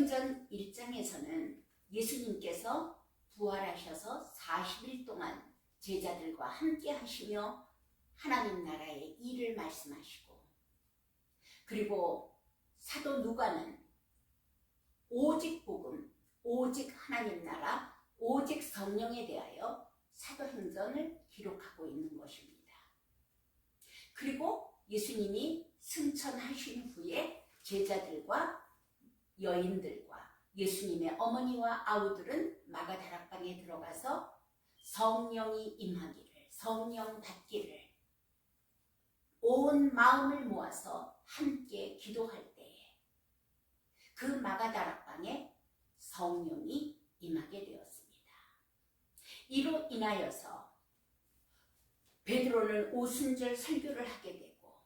사도행전 1장에서는 예수님께서 부활하셔서 40일 동안 제자들과 함께 하시며 하나님 나라의 일을 말씀하시고, 그리고 사도 누가는 오직 복음, 오직 하나님 나라, 오직 성령에 대하여 사도행전을 기록하고 있는 것입니다. 그리고 예수님이 승천하신 후에 제자들과 여인들과 예수님의 어머니와 아우들은 마가다락방에 들어가서 성령이 임하기를, 성령 받기를 온 마음을 모아서 함께 기도할 때에 그 마가다락방에 성령이 임하게 되었습니다. 이로 인하여서 베드로는 오순절 설교를 하게 되고,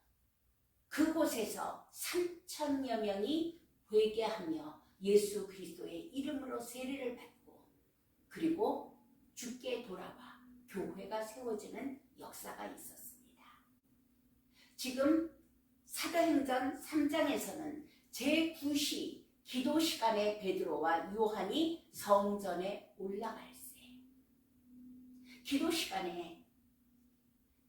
그곳에서 3,000여 명이 회개하며 예수 그리스도의 이름으로 세례를 받고, 그리고 주께 돌아와 교회가 세워지는 역사가 있었습니다. 지금 사도행전 3장에서는 제9시 기도 시간에 베드로와 요한이 성전에 올라갈세, 기도 시간에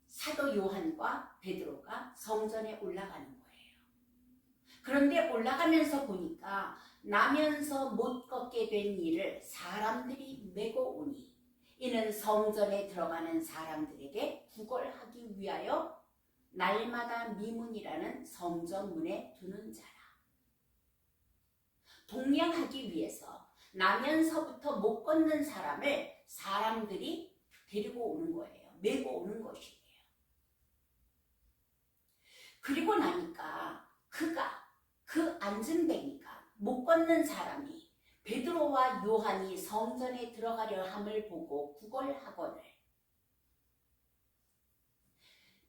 사도 요한과 베드로가 성전에 올라가는 거예요. 그런데 올라가면서 보니까 나면서 못 걷게 된 이를 사람들이 메고 오니, 이는 성전에 들어가는 사람들에게 구걸하기 위하여 날마다 미문이라는 성전문에 두는 자라. 동냥하기 위해서 나면서부터 못 걷는 사람을 사람들이 데리고 오는 거예요. 메고 오는 것이에요. 그리고 나니까 그 안전뱅이가, 못 걷는 사람이 베드로와 요한이 성전에 들어가려 함을 보고 구걸하거늘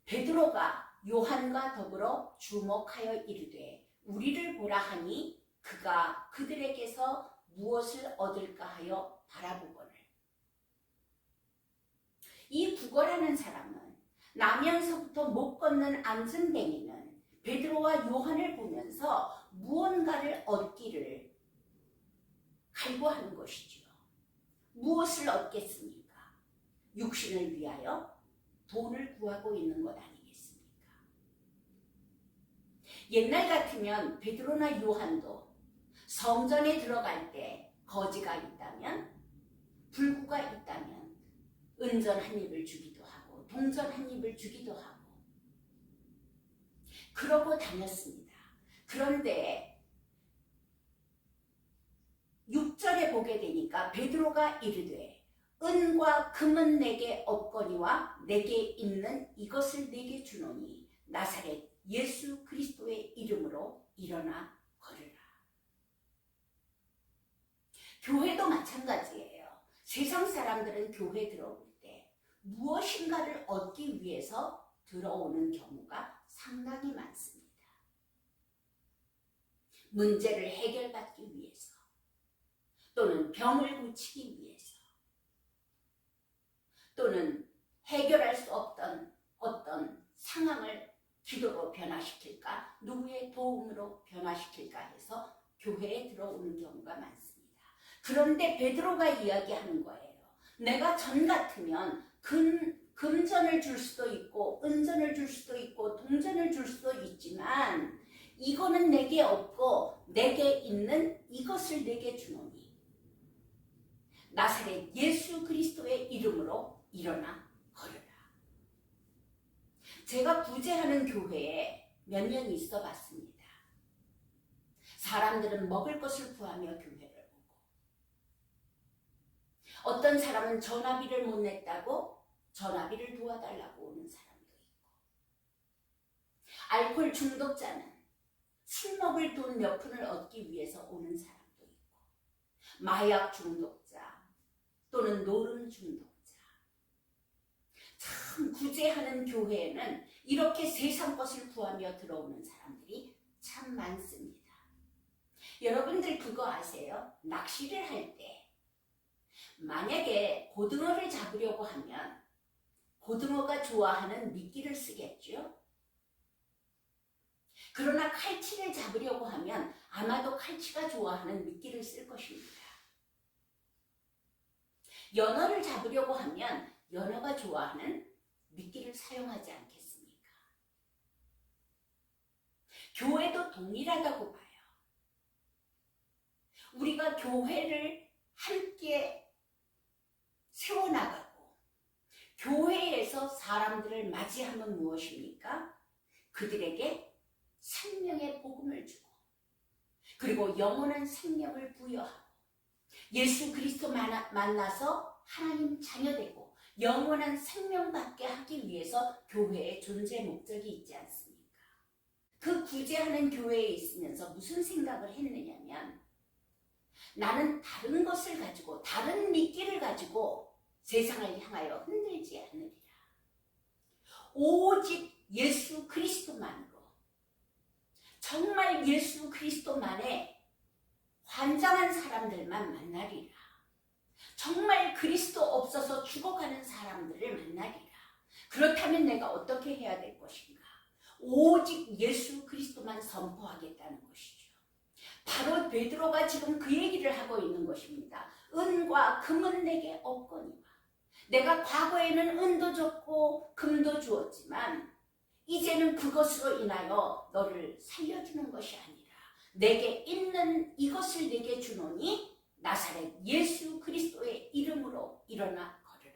베드로가 요한과 더불어 주목하여 이르되 우리를 보라 하니 그가 그들에게서 무엇을 얻을까 하여 바라보거늘, 이 구걸하는 사람은, 나면서부터 못 걷는 안전뱅이는 베드로와 요한을 보면서 무언가를 얻기를 갈구하는 것이지요. 무엇을 얻겠습니까? 육신을 위하여 돈을 구하고 있는 것 아니겠습니까? 옛날 같으면 베드로나 요한도 성전에 들어갈 때 거지가 있다면, 불구가 있다면 은전 한 입을 주기도 하고 동전 한 입을 주기도 하고 그러고 다녔습니다. 그런데 6절에 보게 되니까 베드로가 이르되 은과 금은 내게 없거니와 내게 있는 이것을 내게 주노니 나사렛 예수 그리스도의 이름으로 일어나 걸으라. 교회도 마찬가지예요. 세상 사람들은 교회 들어올 때 무엇인가를 얻기 위해서 들어오는 경우가 상당히 많습니다. 문제를 해결받기 위해서, 또는 병을 고치기 위해서, 또는 해결할 수 없던 어떤 상황을 기도로 변화시킬까, 누구의 도움으로 변화시킬까 해서 교회에 들어오는 경우가 많습니다. 그런데 베드로가 이야기하는 거예요. 내가 전 같으면 금전을 줄 수도 있고 은전을 줄 수도 있고 동전을 줄 수도 있지만 이거는 내게 없고 내게 있는 이것을 내게 주노니 나사렛 예수 그리스도의 이름으로 일어나 걸으라. 제가 구제하는 교회에 몇 년 있어 봤습니다. 사람들은 먹을 것을 구하며 교회를 오고, 어떤 사람은 전화비를 못 냈다고 전화비를 도와달라고 오는 사람도 있고, 알코올 중독자는 술 먹을 돈 몇 푼을 얻기 위해서 오는 사람도 있고, 마약 중독자 또는 노름 중독자, 참 구제하는 교회에는 이렇게 세상 것을 구하며 들어오는 사람들이 참 많습니다. 여러분들 그거 아세요? 낚시를 할 때 만약에 고등어를 잡으려고 하면 고등어가 좋아하는 미끼를 쓰겠죠? 그러나 칼치를 잡으려고 하면 아마도 칼치가 좋아하는 미끼를 쓸 것입니다. 연어를 잡으려고 하면 연어가 좋아하는 미끼를 사용하지 않겠습니까? 교회도 동일하다고 봐요. 우리가 교회를 함께 세워나가고 교회에서 사람들을 맞이하면 무엇입니까? 그들에게 생명의 복음을 주고 그리고 영원한 생명을 부여하고 예수 그리스도 만나서 하나님 자녀되고 영원한 생명 받게 하기 위해서 교회의 존재 목적이 있지 않습니까? 그 구제하는 교회에 있으면서 무슨 생각을 했느냐면 나는 다른 것을 가지고 다른 미끼를 가지고 세상을 향하여 흔들지 않으리라. 오직 예수 그리스도만으로 정말 예수 그리스도만의 환장한 사람들만 만나리라. 정말 그리스도 없어서 죽어가는 사람들을 만나리라. 그렇다면 내가 어떻게 해야 될 것인가? 오직 예수 그리스도만 선포하겠다는 것이죠. 바로 베드로가 지금 그 얘기를 하고 있는 것입니다. 은과 금은 내게 없거니와 내가 과거에는 은도 줬고 금도 주었지만 이제는 그것으로 인하여 너를 살려주는 것이 아니라 내게 있는 이것을 내게 주노니 나사렛 예수 그리스도의 이름으로 일어나 걸으라.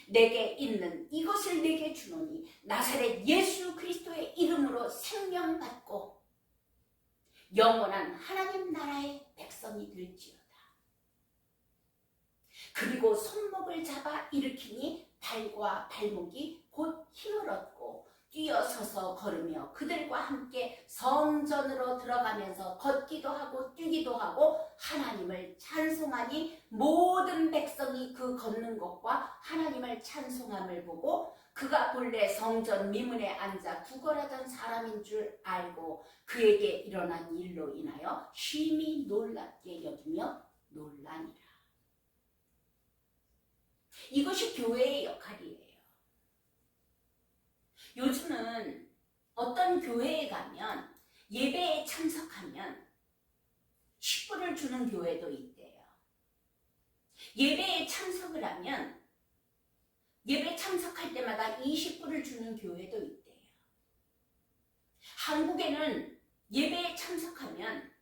내게 있는 이것을 내게 주노니 나사렛 예수 그리스도의 이름으로 생명받고 영원한 하나님 나라의 백성이 될지어다. 그리고 손목을 잡아 일으키니 발과 발목이 곧 힘을 얻고 뛰어서서 걸으며 그들과 함께 성전으로 들어가면서 걷기도 하고 뛰기도 하고 하나님을 찬송하니 모든 백성이 그 걷는 것과 하나님을 찬송함을 보고 그가 본래 성전 미문에 앉아 구걸하던 사람인 줄 알고 그에게 일어난 일로 인하여 심히 놀랍게 여기며 놀라니라. 이것이 교회의 역할이에요. 요즘은 어떤 교회에 가면 예배에 참석하면 10불을 주는 교회도 있대요. 예배에 참석을 하면 예배 참석할 때마다 20불을 주는 교회도 있대요. 한국에는 예배에 참석하면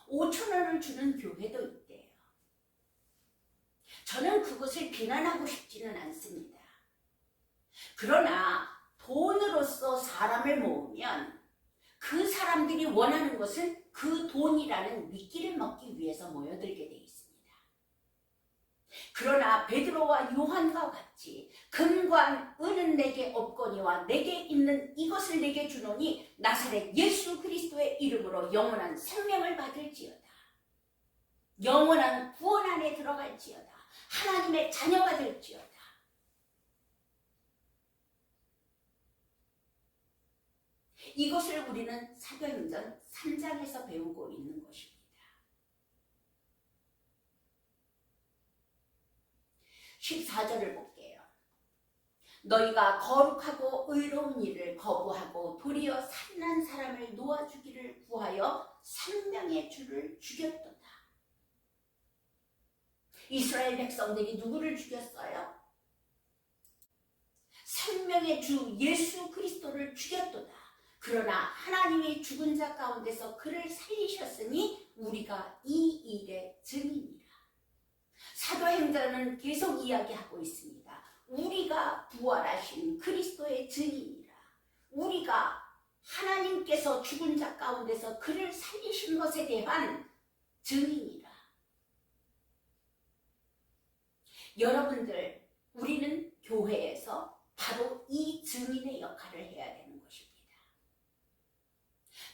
5,000원을 주는 교회도 있대요. 저는 그것을 비난하고 싶지는 않습니다. 그러나 돈으로서 사람을 모으면 그 사람들이 원하는 것은 그 돈이라는 미끼를 먹기 위해서 모여들게 돼 있습니다. 그러나 베드로와 요한과 같이 금과 은은 내게 없거니와 내게 있는 이것을 내게 주노니 나사렛 예수 그리스도의 이름으로 영원한 생명을 받을지어다. 영원한 구원 안에 들어갈지어다. 하나님의 자녀가 될지어다. 이것을 우리는 사도행전 3장에서 배우고 있는 것입니다. 14절을 볼게요. 너희가 거룩하고 의로운 일을 거부하고 도리어 산난 사람을 놓아주기를 구하여 생명의 주를 죽였도다. 이스라엘 백성들이 누구를 죽였어요? 생명의 주 예수 그리스도를 죽였도다. 그러나 하나님이 죽은 자 가운데서 그를 살리셨으니 우리가 이 일의 증인이라. 사도행전은 계속 이야기하고 있습니다. 우리가 부활하신 그리스도의 증인이라. 우리가 하나님께서 죽은 자 가운데서 그를 살리신 것에 대한 증인이라. 여러분들, 우리는 교회에서 바로 이 증인의 역할을 해야 되는 것입니다.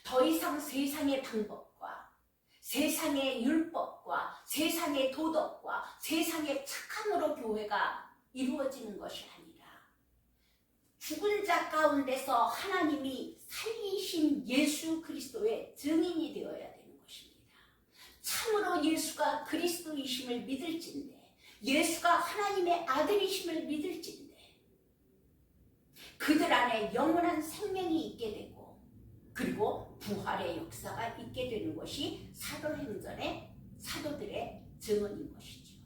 더 이상 세상의 방법과 세상의 율법과 세상의 도덕과 세상의 착함으로 교회가 이루어지는 것이 아니라 죽은 자 가운데서 하나님이 살리신 예수 그리스도의 증인이 되어야 되는 것입니다. 참으로 예수가 그리스도이심을 믿을진대, 예수가 하나님의 아들이심을 믿을진대 그들 안에 영원한 생명이 있게 되고 그리고 부활의 역사가 있게 되는 것이 사도행전의 사도들의 증언인 것이죠.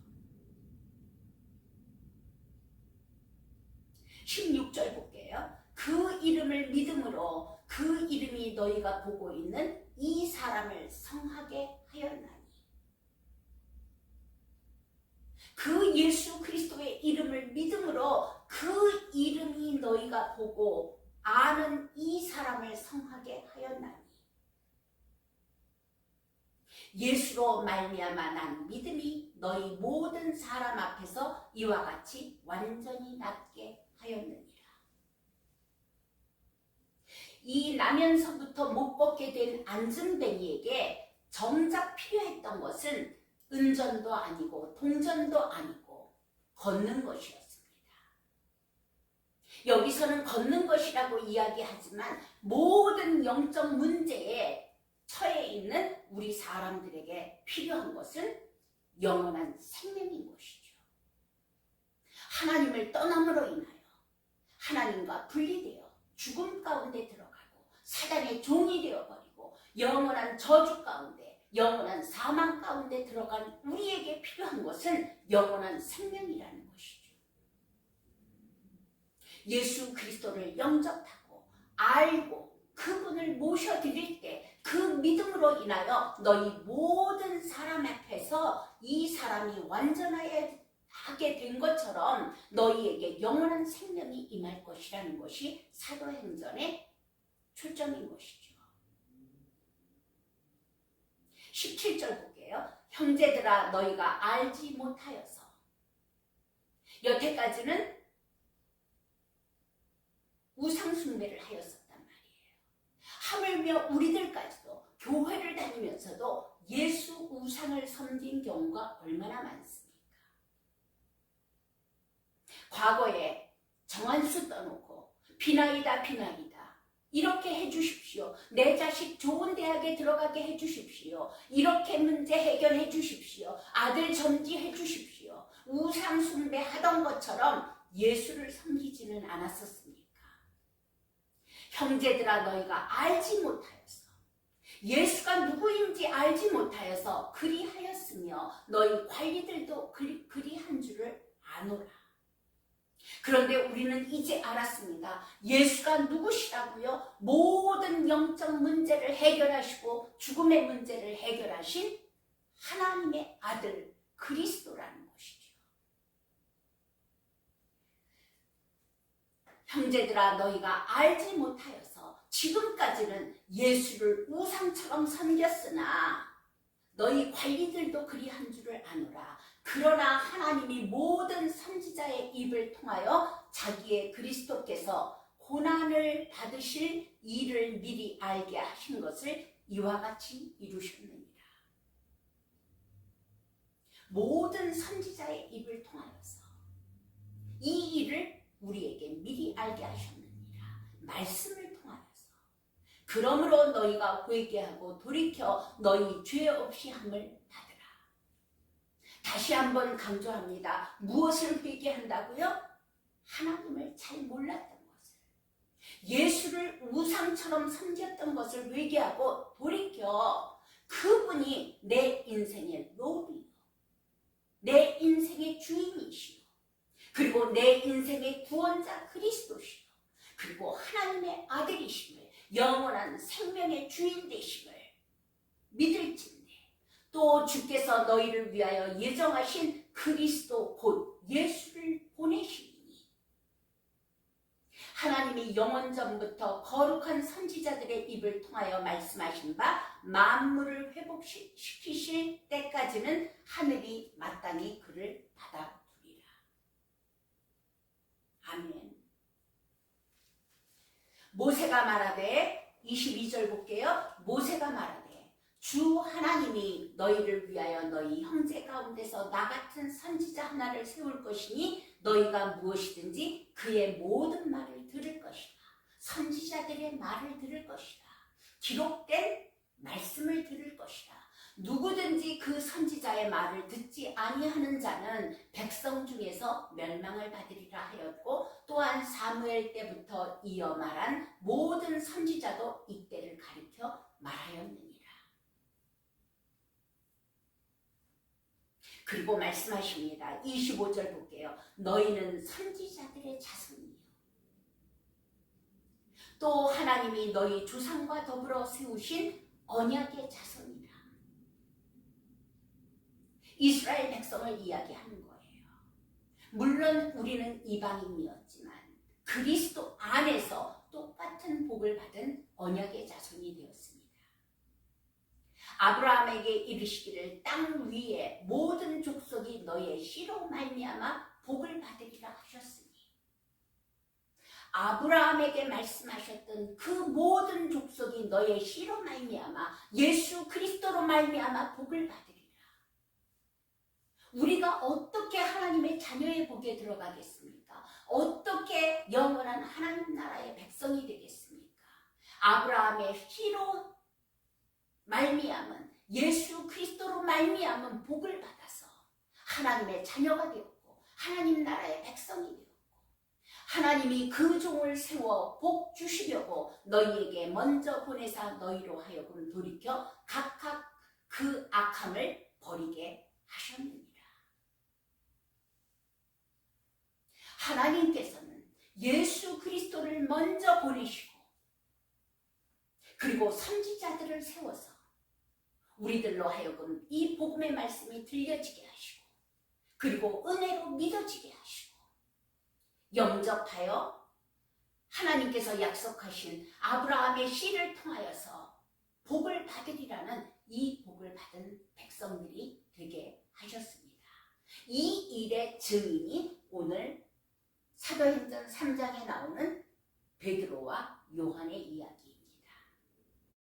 16절 볼게요. 그 이름을 믿음으로 그 이름이 너희가 보고 있는 이 사람을 성하게 하였나니. 그 예수 그리스도의 이름을 믿음으로 그 이름이 너희가 보고 아는 이 사람을 성하게 하였나니. 예수로 말미암아 난 믿음이 너희 모든 사람 앞에서 이와 같이 완전히 낫게 하였느니라. 이 나면서부터 못 걷게 된 안증뱅이에게 정작 필요했던 것은 은전도 아니고 동전도 아니고 걷는 것이었습니다. 여기서는 걷는 것이라고 이야기하지만 모든 영적 문제에 처해 있는 우리 사람들에게 필요한 것은 영원한 생명인 것이죠. 하나님을 떠남으로 인하여 하나님과 분리되어 죽음 가운데 들어가고 사단의 종이 되어버리고 영원한 저주 가운데 영원한 사망 가운데 들어간 우리에게 필요한 것은 영원한 생명이라는 것이죠. 예수 그리스도를 영접하고 알고 그분을 모셔드릴 때 그 믿음으로 인하여 너희 모든 사람 앞에서 이 사람이 완전하게 된 것처럼 너희에게 영원한 생명이 임할 것이라는 것이 사도행전의 초점인 것이죠. 17절 볼게요. 형제들아 너희가 알지 못하여서. 여태까지는 우상 숭배를 하였었단 말이에요. 하물며 우리들까지도 교회를 다니면서도 예수 우상을 섬긴 경우가 얼마나 많습니까? 과거에 정한수 떠놓고 비나이다 이렇게 해주십시오. 내 자식 좋은 대학에 들어가게 해주십시오. 이렇게 문제 해결해 주십시오. 아들 점지해 주십시오. 우상 숭배 하던 것처럼 예수를 섬기지는 않았었습니까? 형제들아 너희가 알지 못하여서 예수가 누구인지 알지 못하여서 그리하였으며 너희 관리들도 그리한 줄을 아노라. 그런데 우리는 이제 알았습니다. 예수가 누구시라고요? 모든 영적 문제를 해결하시고 죽음의 문제를 해결하신 하나님의 아들 그리스도라는 것이죠. 형제들아 너희가 알지 못하여서 지금까지는 예수를 우상처럼 섬겼으나 너희 관리들도 그리한 줄을 아노라. 그러나 하나님이 모든 선지자의 입을 통하여 자기의 그리스도께서 고난을 받으실 일을 미리 알게 하신 것을 이와 같이 이루셨느니라. 모든 선지자의 입을 통하여서 이 일을 우리에게 미리 알게 하셨느니라. 말씀을 통하여서. 그러므로 너희가 회개하고 돌이켜 너희 죄 없이 함을 받으라. 다시 한번 강조합니다. 무엇을 회개한다고요? 하나님을 잘 몰랐던 것을, 예수를 우상처럼 섬겼던 것을 회개하고 돌이켜 그분이 내 인생의 롤이요, 내 인생의 주인이시요, 그리고 내 인생의 구원자 그리스도시요, 그리고 하나님의 아들이심을, 영원한 생명의 주인 되심을 믿을진대 또 주께서 너희를 위하여 예정하신 그리스도 곧 예수를 보내시니 하나님이 영원전부터 거룩한 선지자들의 입을 통하여 말씀하신 바 만물을 회복시키실 때까지는 하늘이 마땅히 그를 받아두리라. 아멘. 모세가 말하되 22절 볼게요. 모세가 말하되 주 하나님이 너희를 위하여 너희 형제 가운데서 나 같은 선지자 하나를 세울 것이니 너희가 무엇이든지 그의 모든 말을 들을 것이다. 선지자들의 말을 들을 것이다. 기록된 말씀을 들을 것이다. 누구든지 그 선지자의 말을 듣지 아니하는 자는 백성 중에서 멸망을 받으리라 하였고 또 또한 사무엘 때부터 이어 말한 모든 선지자도 이때를 가리켜 말하였느니라. 그리고 말씀하십니다. 25절 볼게요. 너희는 선지자들의 자손이요. 또 하나님이 너희 조상과 더불어 세우신 언약의 자손이라. 이스라엘 백성을 이야기하는 거예요. 물론 우리는 이방인이었지만 그리스도 안에서 똑같은 복을 받은 언약의 자손이 되었습니다. 아브라함에게 이르시기를 땅 위에 모든 족속이 너의 씨로 말미암아 복을 받으리라 하셨으니 아브라함에게 말씀하셨던 그 모든 족속이 너의 씨로 말미암아 예수 그리스도로 말미암아 복을 받으리라. 우리가 어떻게 하나님의 자녀의 복에 들어가겠습니까? 어떻게 영원한 하나님 나라의 백성이 되겠습니까? 아브라함의 씨로 말미암은 예수 그리스도로 말미암은 복을 받아서 하나님의 자녀가 되었고 하나님 나라의 백성이 되었고 하나님이 그 종을 세워 복 주시려고 너희에게 먼저 보내사 너희로 하여금 돌이켜 각각 그 악함을 버리게 하셨느니라. 하나님께서는 예수 그리스도를 먼저 보내시고 그리고 선지자들을 세워서 우리들로 하여금 이 복음의 말씀이 들려지게 하시고 그리고 은혜로 믿어지게 하시고 영접하여 하나님께서 약속하신 아브라함의 씨를 통하여서 복을 받으리라는 이 복을 받은 백성들이 되게 하셨습니다. 이 일의 증인이 오늘 사도행전 3장에 나오는 베드로와 요한의 이야기예요.